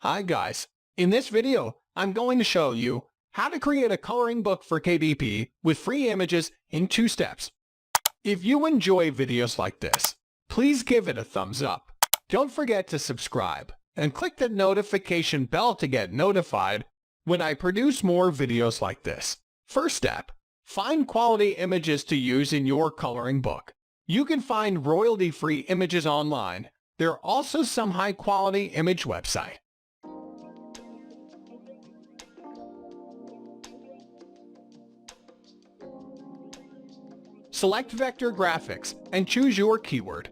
Hi guys, in this video, I'm going to show you how to create a coloring book for KDP with free images in 2 steps. If you enjoy videos like this, please give it a thumbs up. Don't forget to subscribe and click the notification bell to get notified when I produce more videos like this. First step, find quality images to use in your coloring book. You can find royalty-free images online. There are also some high-quality image websites. Select Vector Graphics and choose your keyword.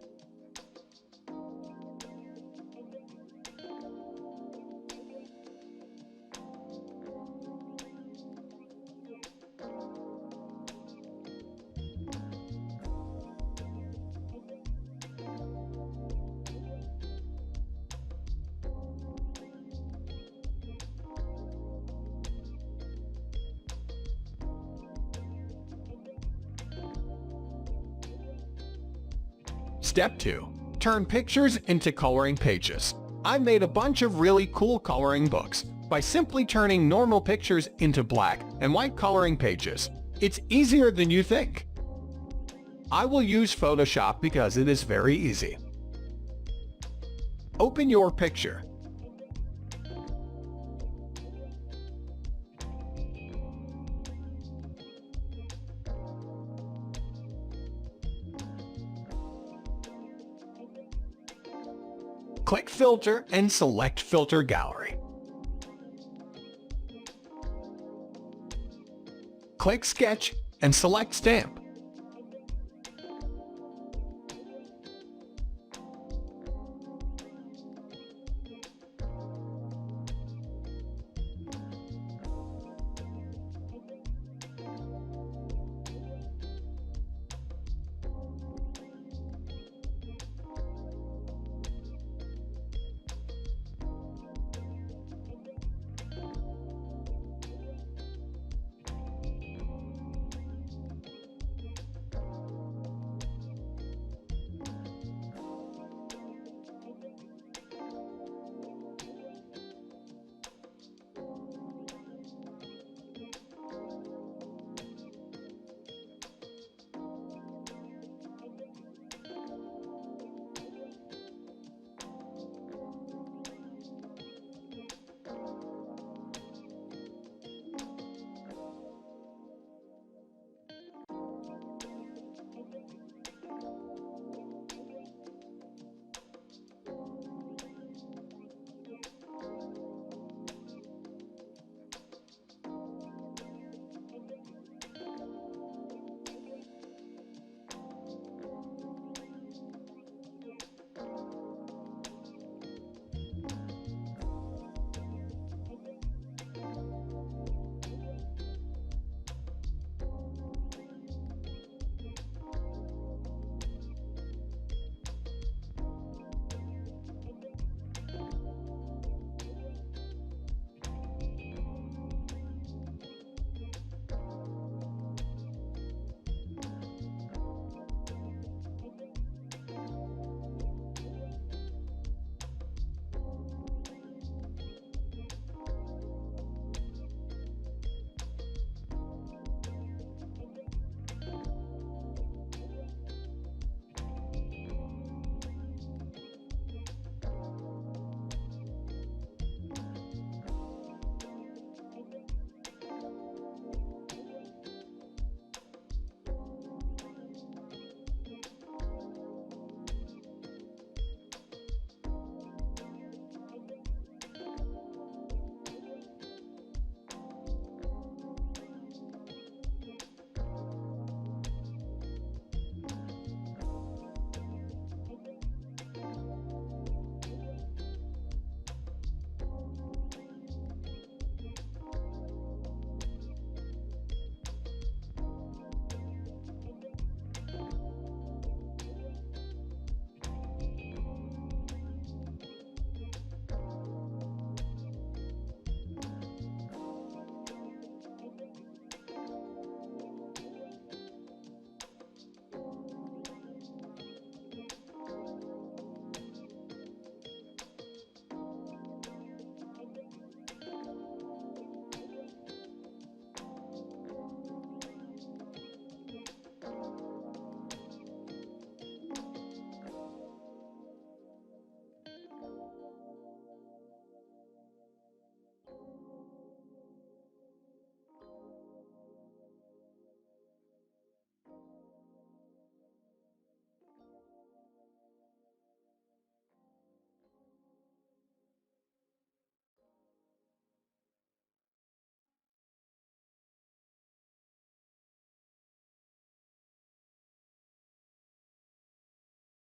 Step 2. Turn pictures into coloring pages. I made a bunch of really cool coloring books by simply turning normal pictures into black and white coloring pages. It's easier than you think. I will use Photoshop because it is very easy. Open your picture. Click Filter and select Filter Gallery. Click Sketch and select Stamp.